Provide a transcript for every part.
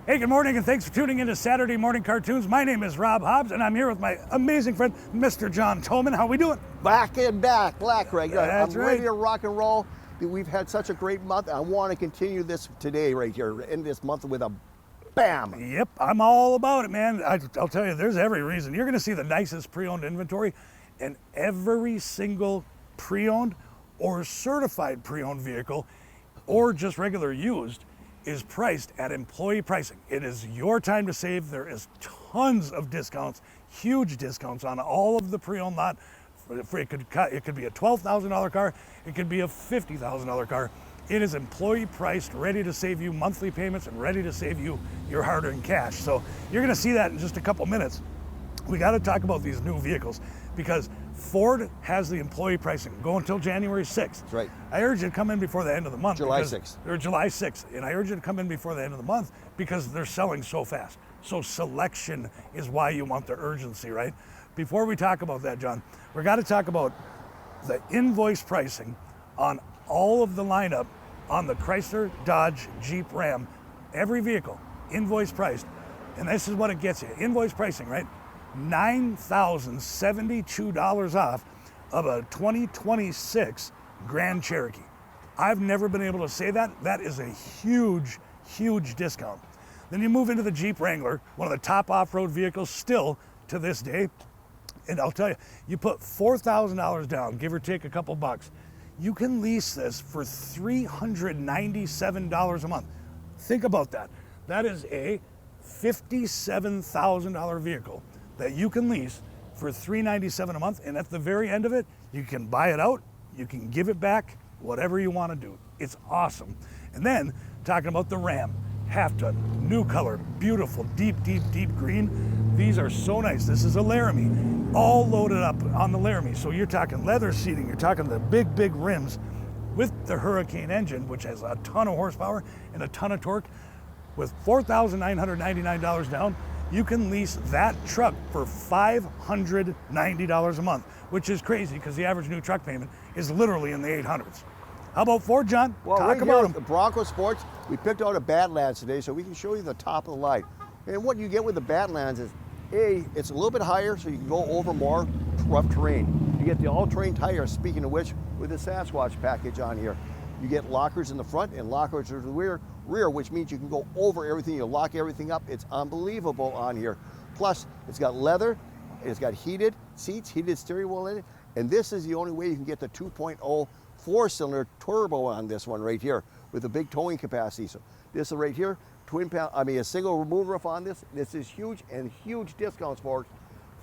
Hey, good morning, and thanks for tuning into Saturday Morning Cartoons. My name is Rob Hobbs, and I'm here with my amazing friend, Mr. John Tolman. How we doing? Back and back, Black Rig. That's I'm right. ready to rock and roll. We've had such a great month. I want to continue this today, right here, end this month with a bam. Yep, I'm all about it, man. I'll tell you, there's every reason. You're going to see the nicest pre-owned inventory, and every single pre-owned or certified pre-owned vehicle, or just regular used, is priced at employee pricing. It is your time to save. There is tons of discounts, huge discounts on all of the pre-owned lot. It could be a $12,000 car, it could be a $50,000 car. It is employee priced, ready to save you monthly payments and ready to save you your hard-earned cash. So you're gonna see that in just a couple minutes. We gotta talk about these new vehicles because Ford has the employee pricing. Go until January 6th. That's right. I urge you to come in before the end of the month. July 6th. Or July 6th. And I urge you to come in before the end of the month because they're selling so fast. So selection is why you want the urgency, right? Before we talk about that, John, we got to talk about the invoice pricing on all of the lineup on the Chrysler, Dodge, Jeep, Ram. Every vehicle, invoice priced. And this is what it gets you. Invoice pricing, right? $9,072 off of a 2026 Grand Cherokee. I've never been able to say that. That is a huge, huge discount. Then you move into the Jeep Wrangler, one of the top off-road vehicles still to this day. And I'll tell you, you put $4,000 down, give or take a couple bucks. You can lease this for $397 a month. Think about that. That is a $57,000 vehicle that you can lease for $397 a month, and at the very end of it, you can buy it out, you can give it back, whatever you want to do. It's awesome. And then talking about the Ram, half ton, new color, beautiful, deep, deep, deep green. These are so nice. This is a Laramie, all loaded up on the Laramie. So you're talking leather seating, you're talking the big, big rims with the Hurricane engine, which has a ton of horsepower and a ton of torque. With $4,999 down, you can lease that truck for $590 a month, which is crazy because the average new truck payment is literally in the 800s. How about Ford, John? Well, Talk right about here, them. the Bronco Sports, we picked out a Badlands today so we can show you the top of the line. And what you get with the Badlands is, A, it's a little bit higher so you can go over more rough terrain. You get the all-terrain tires, speaking of which, with the Sasquatch package on here. You get lockers in the front and lockers in the rear, which means you can go over everything, you lock everything up. It's unbelievable on here. Plus, it's got leather, it's got heated seats, heated steering wheel in it, and this is the only way you can get the 2.0 four-cylinder turbo on this one right here with a big towing capacity. So this is right here, a single moonroof on this. This is huge and huge discounts for it.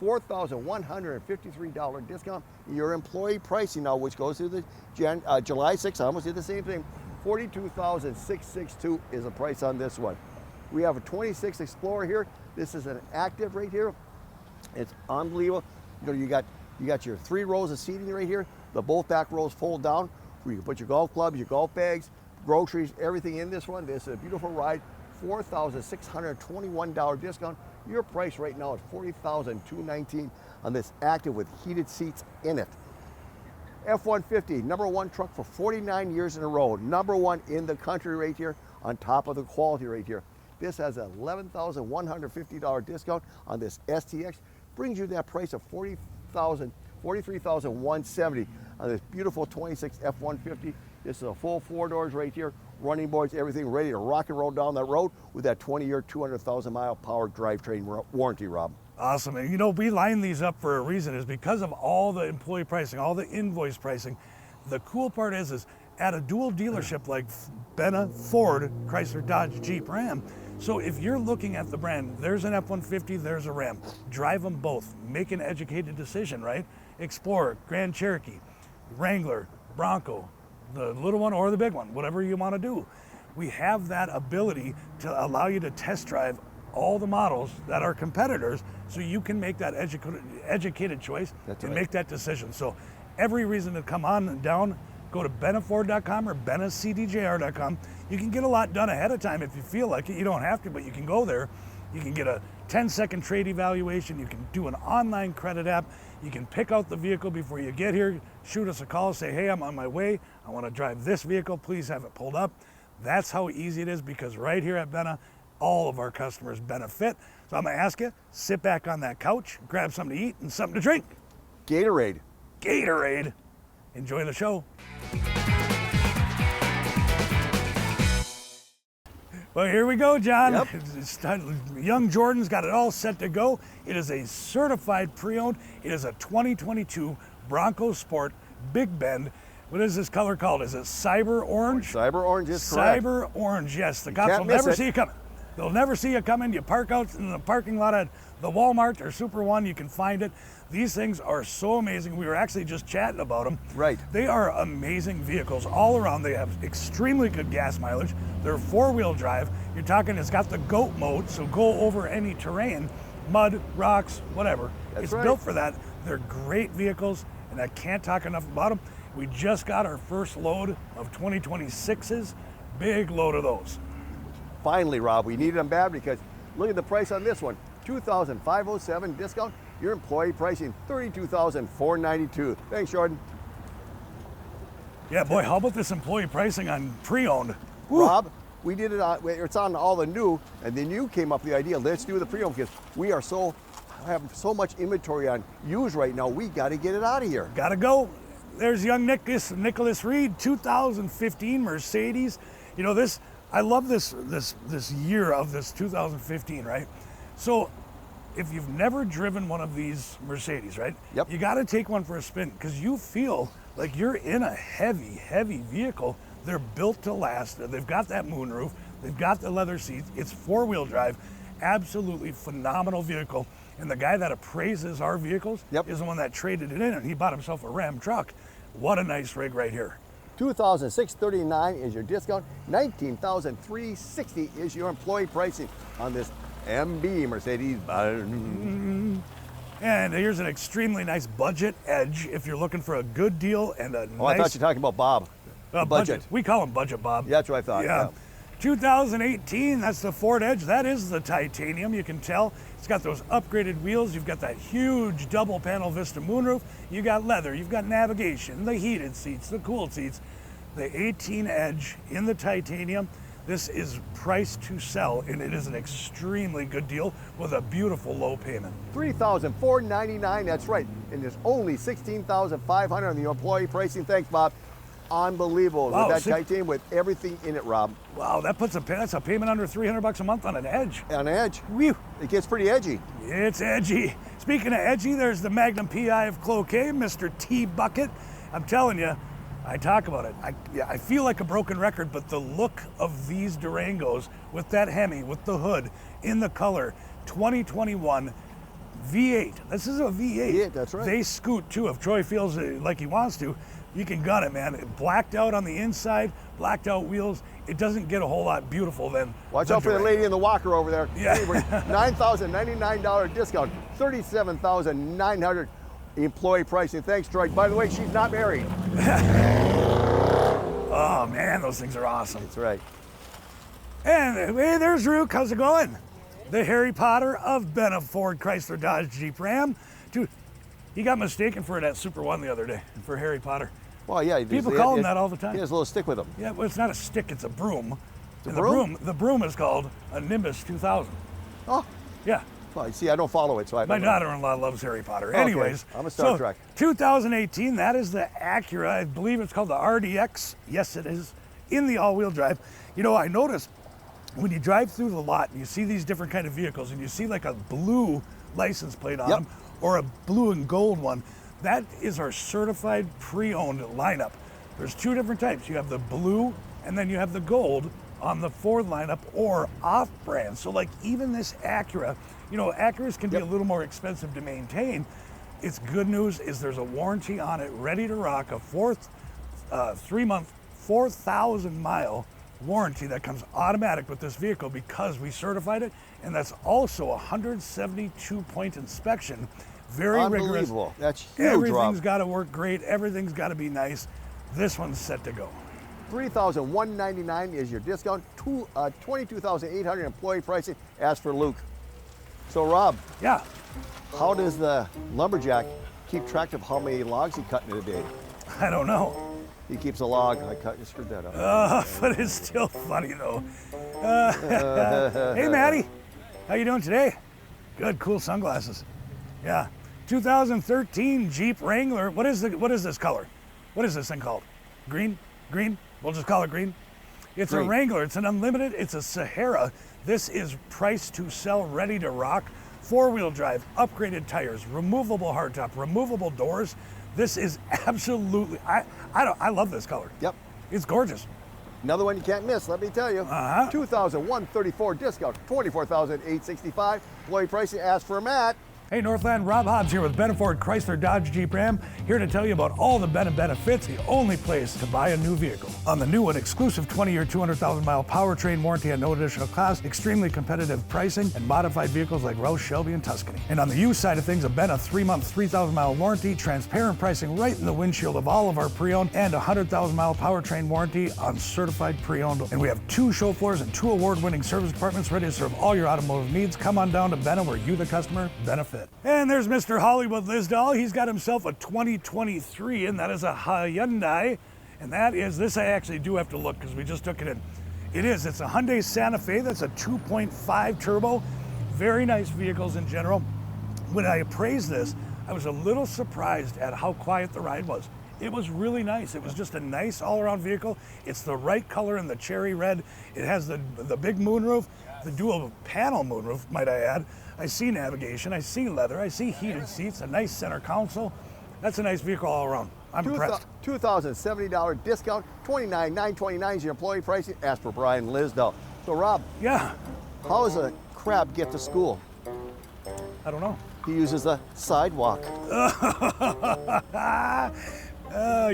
$4,153 discount. Your employee pricing now, which goes through the July 6th, I almost did the same thing. $42,662 is the price on this one. We have a 26 Explorer here. This is an active right here. It's unbelievable. You got your 3 rows of seating right here. The both back rows fold down where you can put your golf clubs, your golf bags, groceries, everything in this one. This is a beautiful ride. $4,621 discount. Your price right now is $40,219 on this active with heated seats in it. F-150, #1 truck for 49 years in a row. #1 in the country right here, on top of the quality right here. This has an $11,150 discount on this STX. Brings you that price of $43,170 on this beautiful 26 F-150. This is a full 4 doors right here, running boards, everything ready to rock and roll down that road with that 20-year, 200,000-mile power drivetrain warranty, Rob. Awesome. And you know, we line these up for a reason, is because of all the employee pricing, all the invoice pricing. The cool part is at a dual dealership like Benna, Ford, Chrysler, Dodge, Jeep, Ram. So if you're looking at the brand, there's an F-150, there's a Ram. Drive them both. Make an educated decision, right? Explorer, Grand Cherokee, Wrangler, Bronco, the little one or the big one, whatever you want to do. We have that ability to allow you to test drive all the models that are competitors so you can make that educated choice and make that decision. So every reason to come on and down, go to bennaford.com or bennacdjr.com. You can get a lot done ahead of time if you feel like it. You don't have to, but you can go there. You can get a 10-second trade evaluation. You can do an online credit app. You can pick out the vehicle before you get here, shoot us a call, say, hey, I'm on my way. I want to drive this vehicle. Please have it pulled up. That's how easy it is, because right here at Benna, all of our customers benefit. So I'm gonna ask you, sit back on that couch, grab something to eat and something to drink. Gatorade. Gatorade. Enjoy the show. Well, here we go, John. Yep. Young Jordan's got it all set to go. It is a certified pre-owned. It is a 2022 Bronco Sport Big Bend. What is this color called? Is it Cyber Orange? Cyber Orange is correct. Cyber Orange, yes. The cops can't will miss never it. see you coming. They'll never see you coming. You park out in the parking lot at the Walmart or Super One, you can find it. These things are so amazing. We were actually just chatting about them. Right. They are amazing vehicles all around. They have extremely good gas mileage. They're four-wheel drive. You're talking, it's got the GOAT mode, so go over any terrain, mud, rocks, whatever. That's It's right. built for that. They're great vehicles, and I can't talk enough about them. We just got our first load of 2026s. Big load of those. Finally, Rob, we needed them bad because look at the price on this one. $2,507 discount. Your employee pricing $32,492. Thanks, Jordan. Yeah, boy, how about this employee pricing on pre-owned? Woo. Rob, we did it on, it's on all the new, and then you came up with the idea, let's do the pre-owned because we have so much inventory on used right now, we got to get it out of here. Gotta go. There's young Nicholas Reed, 2015 Mercedes. You know, this, I love this year of this 2015, right? So if you've never driven one of these Mercedes, right? Yep. You gotta take one for a spin because you feel like you're in a heavy, heavy vehicle. They're built to last. They've got that moonroof. They've got the leather seats. It's four-wheel drive. Absolutely phenomenal vehicle. And the guy that appraises our vehicles Yep. is the one that traded it in, and he bought himself a Ram truck. What a nice rig right here. $2,639 is your discount. $19,360 is your employee pricing on this MB Mercedes. And here's an extremely nice budget Edge if you're looking for a good deal and a Oh, I thought you were talking about Bob. budget. We call him Budget Bob. Yeah, that's what I thought. Yeah. 2018, that's the Ford Edge. That is the titanium, you can tell. It's got those upgraded wheels. You've got that huge double panel Vista moonroof. You got leather, you've got navigation, the heated seats, the cooled seats. The 18 Edge in the titanium. This is priced to sell, and it is an extremely good deal with a beautiful low payment. $3,499, that's right. And there's only $16,500 on the employee pricing. Thanks, Bob. Unbelievable. Wow, With that titanium with everything in it, Rob. Wow, that's a payment under $300 a month on an Edge. On Edge. Whew. It gets pretty edgy. It's edgy. Speaking of edgy, there's the Magnum PI of Cloquet, Mr. T Bucket. I'm telling you, I talk about it. I feel like a broken record, but the look of these Durangos with that Hemi, with the hood, in the color, 2021 V8. This is a V8. V8, that's right. They scoot too. If Troy feels like he wants to, you can gun it, man. Blacked out on the inside, blacked out wheels. It doesn't get a whole lot beautiful than Watch out for the Durango. lady in the walker over there. Yeah. Anyway, $9,099 discount, $37,900 employee pricing. Thanks, Troy. By the way, she's not married. Oh man, those things are awesome. That's right. And hey, there's Rook. How's it going? The Harry Potter of Benna Ford Chrysler Dodge Jeep Ram. Dude, he got mistaken for it at Super One the other day for Harry Potter. Well, yeah. People call him that all the time. He has a little stick with him. Yeah, well, it's not a stick, it's a broom. And broom? The broom is called a Nimbus 2000. Oh, Yeah. well, see, I don't follow it, so I My don't know. daughter-in-law loves Harry Potter. Okay, Anyways, I'm a Star so Trek. 2018, that is the Acura. I believe it's called the RDX. Yes, it is, in the all-wheel drive. You know, I noticed when you drive through the lot and you see these different kind of vehicles and you see like a blue license plate on Yep. them or a blue and gold one, that is our certified pre-owned lineup. There's two different types. You have the blue and then you have the gold on the Ford lineup or off-brand. So like even this Acura, you know, Acuras can be a little more expensive to maintain. It's good news is there's a warranty on it, ready to rock, a 3-month, 4,000 mile warranty that comes automatic with this vehicle because we certified it, and that's also a 172 point inspection. Very rigorous. Unbelievable. That's huge, Everything's Rob. got to work great. Everything's got to be nice. This one's set to go. $3,199 is your discount. $22,800 employee pricing. As for Luke. So, Rob, Yeah. how does the lumberjack keep track of how many logs he cut in a day? I don't know. He keeps a log. I cut and screwed that up. But it's still funny though. Hey Maddie, how you doing today? Good, cool sunglasses. Yeah, 2013 Jeep Wrangler. What is this color? What is this thing called? Green? Green? We'll just call it green. It's Green. a Wrangler. It's an unlimited. It's a Sahara. This is priced to sell, ready to rock. 4-wheel drive, upgraded tires, removable hardtop, removable doors. This is absolutely. I love this color. Yep. It's gorgeous. Another one you can't miss, let me tell you. 2001 discount, 24,865. Employee pricing, ask for Matt. Hey Northland, Rob Hobbs here with Benna Ford Chrysler Dodge Jeep Ram, here to tell you about all the Benna benefits, the only place to buy a new vehicle. On the new one, exclusive 20-year, 200,000-mile powertrain warranty at no additional cost, extremely competitive pricing, and modified vehicles like Roush, Shelby, and Tuscany. And on the used side of things, a Benna 3-month, 3,000-mile warranty, transparent pricing right in the windshield of all of our pre-owned, and a 100,000-mile powertrain warranty on certified pre-owned. And we have 2 show floors and 2 award-winning service departments ready to serve all your automotive needs. Come on down to Benna, where you, the customer, benefit. And there's Mr. Hollywood Lisdahl. He's got himself a 2023, and that is a Hyundai. And that is, this I actually do have to look because we just took it in. It's a Hyundai Santa Fe. That's a 2.5 turbo. Very nice vehicles in general. When I appraised this, I was a little surprised at how quiet the ride was. It was really nice. It was just a nice all-around vehicle. It's the right color in the cherry red. It has the big moonroof, the dual panel moonroof, might I add. I see navigation, I see leather, I see heated seats, a nice center console. That's a nice vehicle all around. I'm impressed. $2,070 discount, $29,929 is your employee pricing. Ask for Brian Lisdahl. So Rob, Yeah, how does a crab get to school? I don't know. He uses a sidewalk.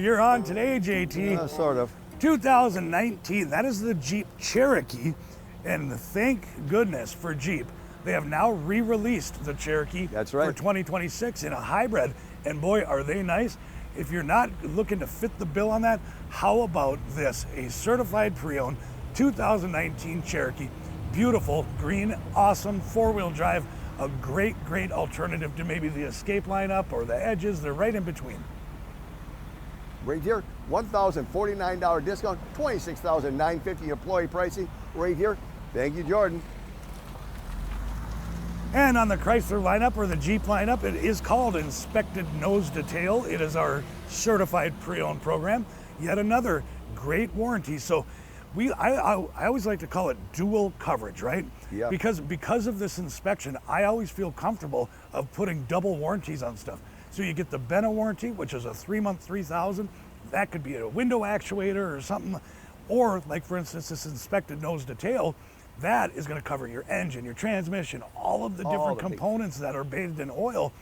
You're on today, JT. Sort of. 2019, that is the Jeep Cherokee. And thank goodness for Jeep. They have now re-released the Cherokee. That's right. For 2026 in a hybrid. And boy, are they nice. If you're not looking to fit the bill on that, how about this? A certified pre-owned 2019 Cherokee. Beautiful, green, awesome, 4-wheel drive. A great, great alternative to maybe the Escape lineup or the Edges. They're right in between. Right here, $1,049 discount, $26,950 employee pricing. Right here. Thank you, Jordan. And on the Chrysler lineup or the Jeep lineup, it is called Inspected Nose Detail. It is our certified pre-owned program. Yet another great warranty. So I always like to call it dual coverage, right? Yeah. Because of this inspection, I always feel comfortable of putting double warranties on stuff. So you get the Benna warranty, which is a 3-month, 3,000. That could be a window actuator or something. Or like for instance, this Inspected Nose Detail, that is going to cover your engine, your transmission, all of the different components that are bathed in oil.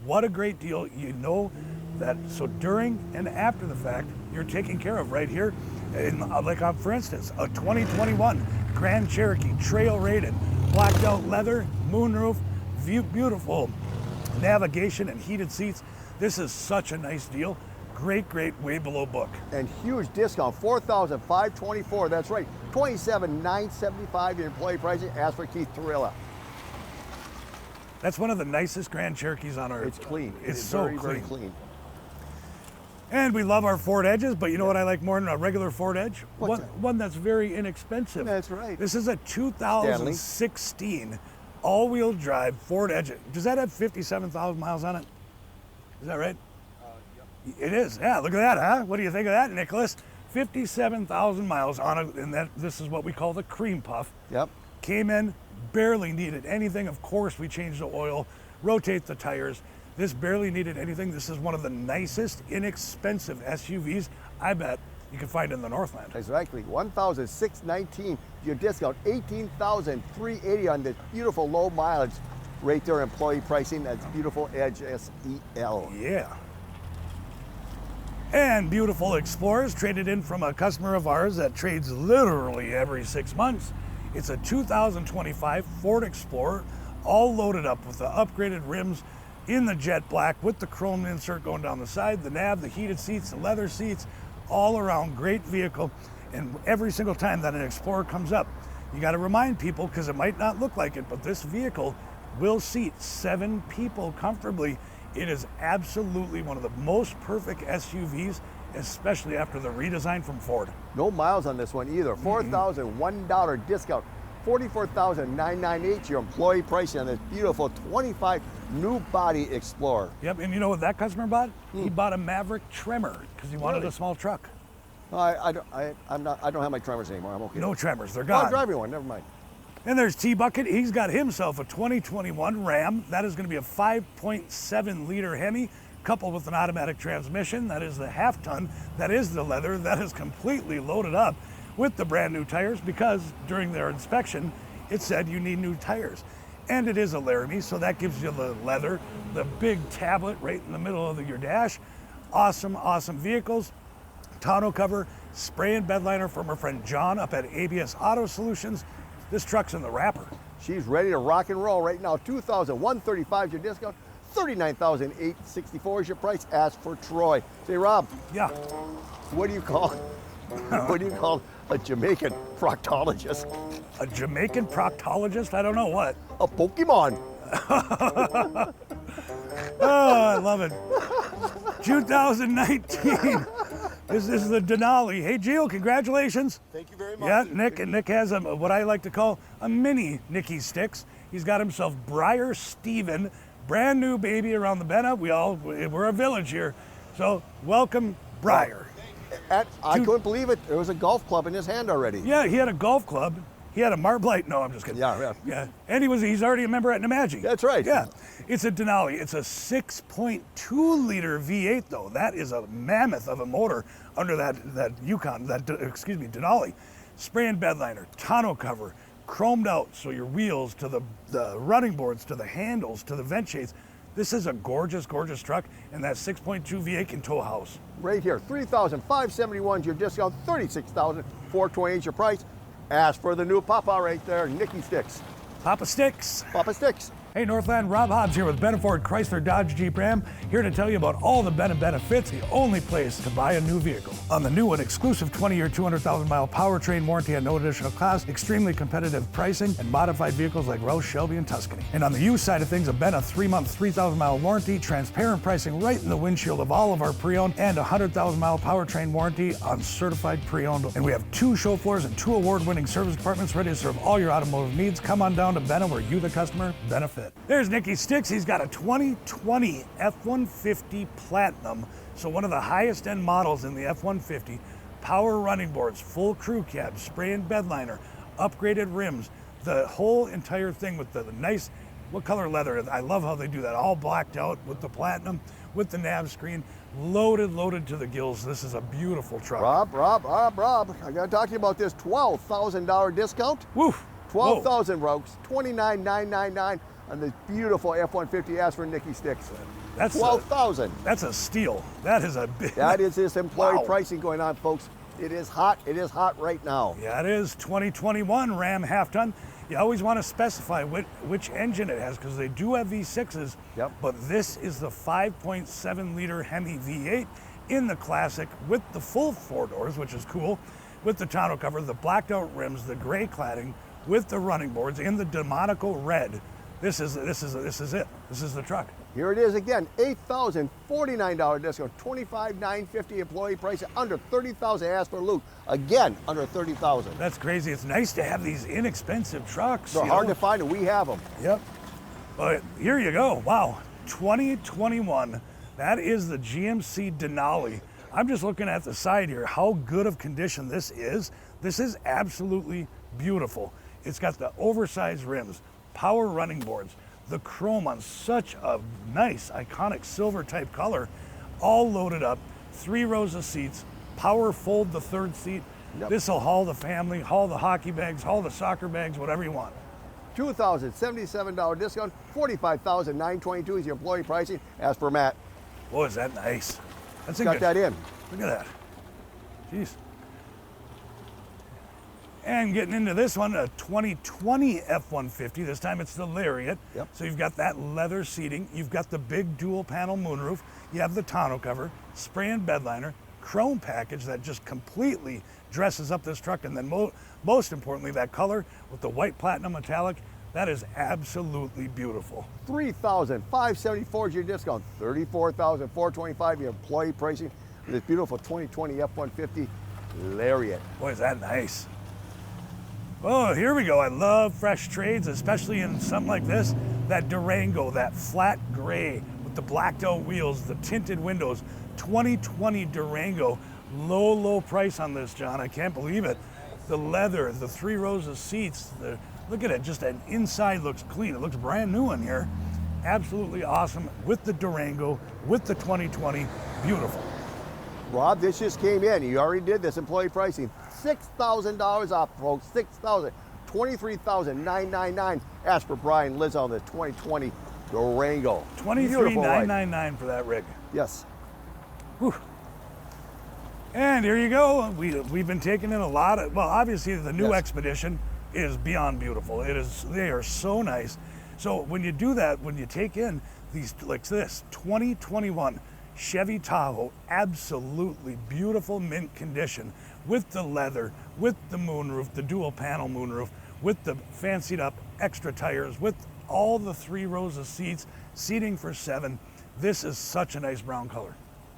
What a great deal. You know that, so during and after the fact, you're taken care of right here. For instance, a 2021 Grand Cherokee trail rated, blacked out leather, moonroof, beautiful navigation and heated seats. This is such a nice deal. Great, great, way below book. And huge discount, $4,524. That's right, $27,975 your employee pricing. Ask for Keith Torilla. That's one of the nicest Grand Cherokees on earth. It's clean. It's It's so very, clean. very clean. And we love our Ford Edges, but you know what I like more than a regular Ford Edge? What's that? One that's very inexpensive. That's right. This is a 2016 all-wheel drive Ford Edge. Does that have 57,000 miles on it? Is that right? Yep. It is. Yeah, look at that, huh? What do you think of that, Nicholas? 57,000 miles on it, and this is what we call the cream puff. Yep. Came in, barely needed anything. Of course, we changed the oil, rotate the tires. This barely needed anything. This is one of the nicest, inexpensive SUVs I bet you can find in the Northland. Exactly. $1,619 your discount, $18,380 on this beautiful low mileage right there, employee pricing. That's beautiful Edge SEL. Yeah. And beautiful Explorers traded in from a customer of ours that trades literally every 6 months. It's a 2025 Ford Explorer, all loaded up with the upgraded rims in the jet black with the chrome insert going down the side, the nav, the heated seats, the leather seats, all around great vehicle. And every single time that an Explorer comes up, you got to remind people, because it might not look like it, but this vehicle will seat 7 people comfortably. It is absolutely one of the most perfect SUVs especially after the redesign from Ford. No miles on this one either. $4,001 discount. $44,998 your employee pricing on this beautiful 25 new body Explorer. Yep, and you know what that customer bought? He bought a Maverick Tremor because he wanted a small truck. I don't have my Tremors anymore. I'm okay. No Tremors, they're Oh, gone. I'm driving one. Never mind. And there's T-Bucket. He's got himself a 2021 Ram. That is going to be a 5.7 liter Hemi coupled with an automatic transmission. That is the half-ton. That is the leather. That is completely loaded up with the brand new tires because during their inspection, it said you need new tires. And it is a Laramie, so that gives you the leather, the big tablet right in the middle of your dash. Awesome, awesome vehicles. Tonneau cover, spray and bed liner from our friend John up at ABS Auto Solutions. This truck's in the wrapper. She's ready to rock and roll right now. $2,135 your discount. $39,864 is your price. Ask for Troy. Say, Rob. Yeah. What do you call a Jamaican proctologist? A Jamaican proctologist? I don't know what. A Pokemon. Oh, I love it. 2019. This is the Denali. Hey, Gio, congratulations. Thank you very much. Yeah, Nick, and Nick has what I like to call a mini Nicky Sticks. He's got himself Briar Steven, brand new baby around the Benna. We're a village here. So welcome, Briar. I couldn't believe it. There was a golf club in his hand already. Yeah, he had a golf club. He had a Marblite. No, I'm just kidding. Yeah. And he's already a member at Nemaji. That's right. Yeah. It's a Denali. It's a 6.2 liter V8 though. That is a mammoth of a motor under that Yukon, Denali. Spray and bed liner, tonneau cover, chromed out, so your wheels to the running boards, to the handles, to the vent shades. This is a gorgeous, gorgeous truck, and that 6.2 V8 can tow a house. Right here, $3,571 is your discount, $36,428 is your price. Ask for the new Papa right there, Nicky Sticks. Papa Sticks. Papa Sticks. Hey Northland, Rob Hobbs here with Benna Ford Chrysler Dodge Jeep Ram, here to tell you about all the Benna benefits, the only place to buy a new vehicle. On the new one, exclusive 20-year, 200,000-mile powertrain warranty at no additional cost, extremely competitive pricing, and modified vehicles like Roush, Shelby, and Tuscany. And on the used side of things, a Benna 3-month, 3,000-mile warranty, transparent pricing right in the windshield of all of our pre-owned, and a 100,000-mile powertrain warranty on certified pre-owned. And we have 2 show floors and 2 award-winning service departments ready to serve all your automotive needs. Come on down to Benna where you, the customer, benefit. There's Nicky Sticks. He's got a 2020 F-150 Platinum, so one of the highest end models in the F-150. Power running boards, full crew cab, spray and bed liner, upgraded rims, the whole entire thing with the nice, what color leather? I love how they do that, all blacked out with the Platinum, with the nav screen, loaded to the gills. This is a beautiful truck. Rob, I gotta talk to you about this $12,000 discount. Woo! $12,000, Rogues, $29,999 on this beautiful F-150. Ask for Nicky Sticks. That's $12,000. That's a steal. That is a big. That is this employee Wow. pricing going on, folks. It is hot. It is hot right now. Yeah, it is 2021 Ram half-ton. You always want to specify which engine it has because they do have V6s. Yep. But this is the 5.7 liter Hemi V8 in the Classic with the full 4 doors, which is cool, with the tonneau cover, the blacked out rims, the gray cladding, with the running boards in the Delmonico red. This is it. This is the truck. Here it is again, $8,049 discount, $25,950 employee price, under $30,000. Ask for Luke. Again, under $30,000. That's crazy. It's nice to have these inexpensive trucks. They're hard to find, and we have them. Yep. But here you go. Wow. 2021. That is the GMC Denali. I'm just looking at the side here, how good of condition this is. This is absolutely beautiful. It's got the oversized rims, power running boards, the chrome on such a nice, iconic silver type color, all loaded up, 3 rows of seats, power fold the 3rd seat. Yep. This will haul the family, haul the hockey bags, haul the soccer bags, whatever you want. $2,077 discount, $45,922 is your employee pricing. Ask for Matt. Boy, is that nice. That's Got that in. Look at that. Jeez. And getting into this one, a 2020 F-150. This time it's the Lariat. Yep. So you've got that leather seating. You've got the big dual panel moonroof. You have the tonneau cover, spray and bed liner, chrome package that just completely dresses up this truck. And then most importantly, that color with the white platinum metallic, that is absolutely beautiful. $3,574 is your discount, $34,425 your employee pricing this beautiful 2020 F-150 Lariat. Boy, is that nice. Oh, here we go. I love fresh trades, especially in something like this. That Durango, that flat gray with the blacked out wheels, the tinted windows. 2020 Durango. Low price on this, John. I can't believe it. The leather, the 3 rows of seats. Look at it. Just an inside looks clean. It looks brand new in here. Absolutely awesome with the Durango, with the 2020. Beautiful. Rob, this just came in. You already did this employee pricing. $6,000 off, folks. $6,000. $23,999. Ask for Brian Liz on the 2020 Durango. $23,999 for that rig. Yes. Whew. And here you go. We've been taking in a lot of, well, obviously the new Expedition is beyond beautiful. They are so nice. So when you do that, when you take in these like this 2021 Chevy Tahoe, absolutely beautiful mint condition with the leather, with the moonroof, the dual panel moonroof, with the fancied up extra tires, with all the 3 rows of seats, seating for 7. This is such a nice brown color.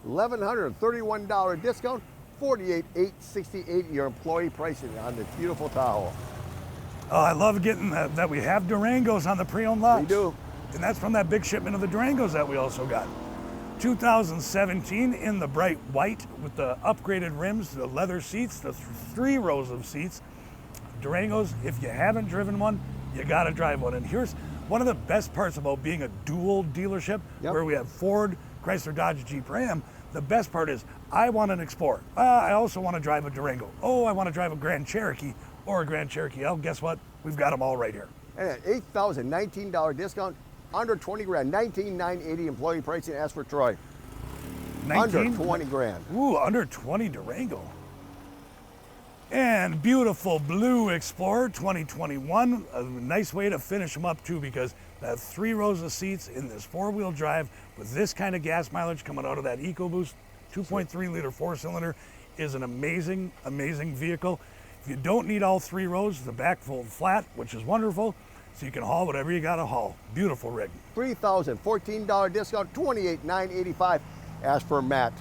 $1,131 discount, $48,868 your employee pricing on this beautiful Tahoe. Oh, I love getting that we have Durangos on the pre-owned lots. We do. And that's from that big shipment of the Durangos that we also got. 2017 in the bright white with the upgraded rims, the leather seats, the 3 rows of seats. Durangos, if you haven't driven one, you gotta drive one. And here's one of the best parts about being a dual dealership where we have Ford, Chrysler, Dodge, Jeep, Ram. The best part is I want an Explorer. I also want to drive a Durango. Oh, I want to drive a Grand Cherokee or a Grand Cherokee L. Guess what? We've got them all right here. And an $8,019 discount, under 20 grand, $19,980 employee pricing. Ask for Troy. 19? Under 20 grand. Ooh, under 20 Durango. And beautiful blue Explorer 2021. A nice way to finish them up too, because that 3 rows of seats in this 4-wheel drive with this kind of gas mileage coming out of that EcoBoost 2.3 liter 4-cylinder is an amazing, amazing vehicle. If you don't need all 3 rows, the back fold flat, which is wonderful, so you can haul whatever you gotta haul. Beautiful rig. $3,014 discount, $28,985. Ask for Matt.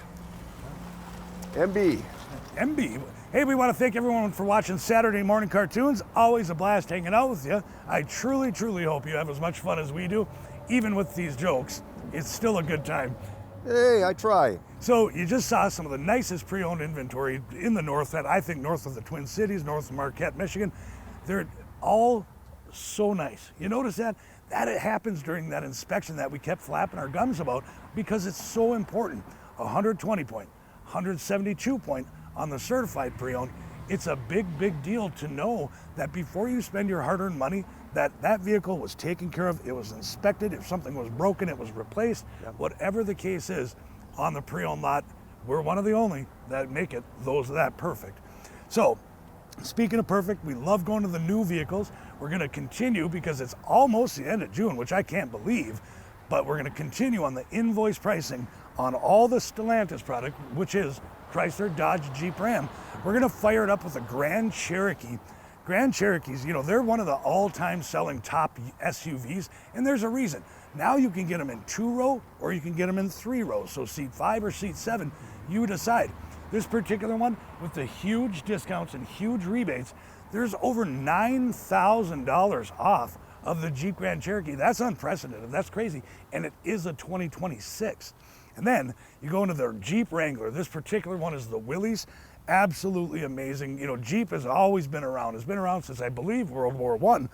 MB. Hey, we want to thank everyone for watching Saturday Morning Cartoons. Always a blast hanging out with you. I truly, truly hope you have as much fun as we do. Even with these jokes, it's still a good time. Hey, I try. So you just saw some of the nicest pre-owned inventory in the north, that I think north of the Twin Cities, north of Marquette, Michigan. They're all so nice. You notice that? That it happens during that inspection that we kept flapping our gums about, because it's so important. 120 point, 172 point on the certified pre-owned. It's a big, big deal to know that before you spend your hard-earned money, that vehicle was taken care of, it was inspected, if something was broken, it was replaced. Whatever the case is, on the pre-owned lot, we're one of the only that make it that perfect. So, speaking of perfect, we love going to the new vehicles. We're gonna continue, because it's almost the end of June, which I can't believe, but we're gonna continue on the invoice pricing on all the Stellantis product, which is Chrysler, Dodge, Jeep, Ram. We're gonna fire it up with a Grand Cherokee. Grand Cherokees, you know, they're one of the all-time selling top SUVs, and there's a reason. Now you can get them in 2-row, or you can get them in 3 rows. So seat 5 or seat 7, you decide. This particular one, with the huge discounts and huge rebates, there's over $9,000 off of the Jeep Grand Cherokee. That's unprecedented, that's crazy. And it is a 2026. And then you go into the Jeep Wrangler. This particular one is the Willys. Absolutely amazing. You know, Jeep has always been around. It's been around since, I believe, World War I.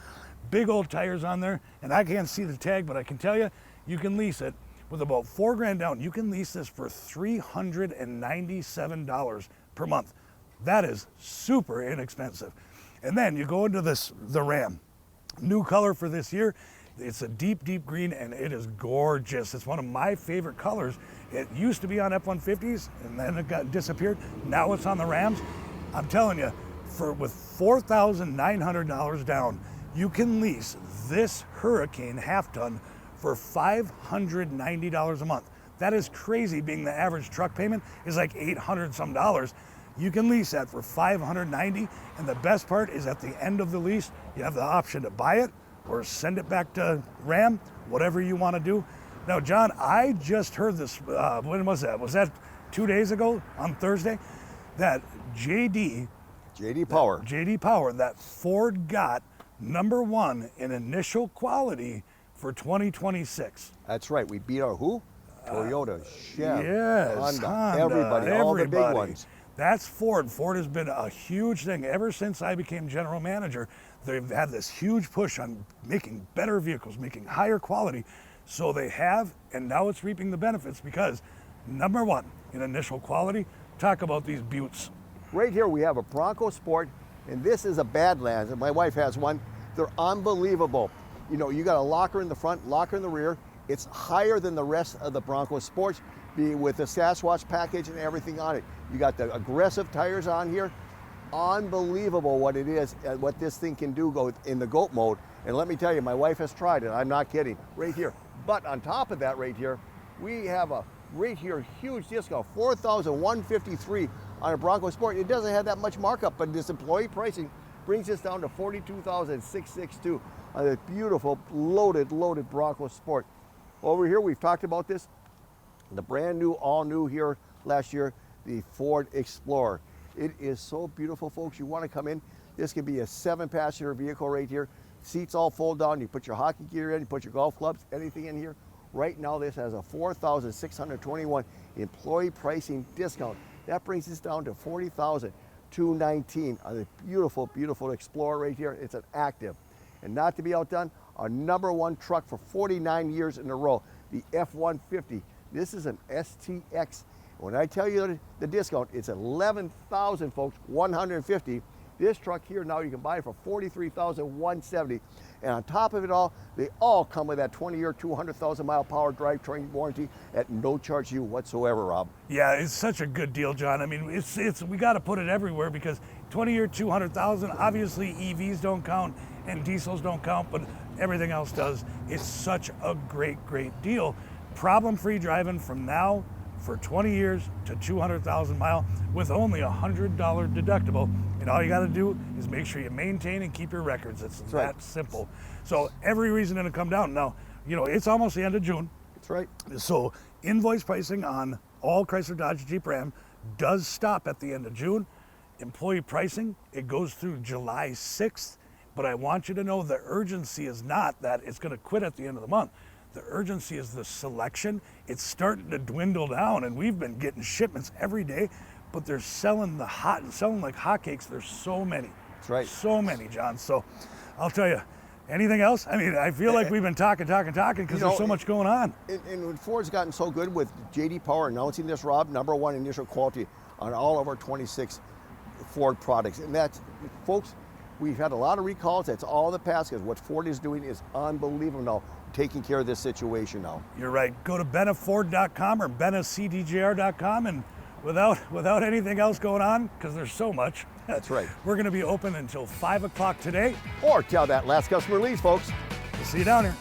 Big old tires on there, and I can't see the tag, but I can tell you, you can lease it with about $4 grand down. You can lease this for $397 per month. That is super inexpensive. And then you go into the Ram. New color for this year. It's a deep, deep green, and it is gorgeous. It's one of my favorite colors. It used to be on F-150s, and then it disappeared. Now it's on the Rams. I'm telling you, with $4,900 down, you can lease this Hurricane half-ton for $590 a month. That is crazy, being the average truck payment is like $800 some dollars. You can lease that for $590, and the best part is at the end of the lease, you have the option to buy it or send it back to Ram, whatever you want to do. Now, John, I just heard this, when was that? Was that 2 days ago on Thursday that JD Power, that Ford got #1 in initial quality for 2026. That's right. We beat our who? Toyota, Chevy, Yes, Honda, everybody, all the big ones. That's Ford. Ford has been a huge thing ever since I became general manager. They've had this huge push on making better vehicles, making higher quality. So they have, and now it's reaping the benefits because #1 in initial quality. Talk about these Buttes. Right here we have a Bronco Sport, and this is a Badlands, and my wife has one. They're unbelievable. You know, you got a locker in the front, locker in the rear. It's higher than the rest of the Bronco Sports, with the Sasquatch package and everything on it. You got the aggressive tires on here. Unbelievable what it is, what this thing can do go in the GOAT mode. And let me tell you, my wife has tried it. I'm not kidding. Right here. But on top of that, right here, we have a huge discount, $4,153 on a Bronco Sport. It doesn't have that much markup, but this employee pricing brings this down to $42,662 on a beautiful loaded Bronco Sport. Over here, we've talked about this, the brand new, all new here last year, the Ford Explorer. It is so beautiful, folks. You want to come in. This could be a 7-passenger vehicle right here. Seats all fold down. You put your hockey gear in, you put your golf clubs, anything in here. Right now, this has a $4,621 employee pricing discount. That brings us down to $40,219 on a beautiful Explorer right here. It's an active. And not to be outdone, our #1 truck for 49 years in a row, the F-150. This is an STX. When I tell you the discount, it's $11,000, folks, $150. This truck here now you can buy it for $43,170. And on top of it all, they all come with that 20-year, 200,000-mile power drivetrain warranty at no charge to you whatsoever, Rob. Yeah, it's such a good deal, John. I mean, we got to put it everywhere because 20-year, 200,000. Obviously, EVs don't count and diesels don't count, but everything else does. It's such a great deal. Problem-free driving from now for 20 years to 200,000 mile with only $100 deductible. And all you got to do is make sure you maintain and keep your records. It's that simple. So every reason to come down. Now, you know, it's almost the end of June. That's right. So invoice pricing on all Chrysler, Dodge, Jeep, Ram does stop at the end of June. Employee pricing, it goes through July 6th. But I want you to know the urgency is not that it's going to quit at the end of the month. The urgency is the selection. It's starting to dwindle down, and we've been getting shipments every day, but they're selling like hotcakes. There's so many. That's right. So many, John. So I'll tell you, anything else? I mean, I feel like we've been talking because there's so much going on. And Ford's gotten so good with JD Power announcing this, Rob, #1 initial quality on all of our 26 Ford products. And that's, folks, we've had a lot of recalls. That's all the past, because what Ford is doing is unbelievable now, taking care of this situation now. You're right. Go to bennaford.com or bennacdgr.com, and without anything else going on, because there's so much. That's right. We're going to be open until 5 o'clock today. Or till that last customer leaves, folks. We'll see you down here.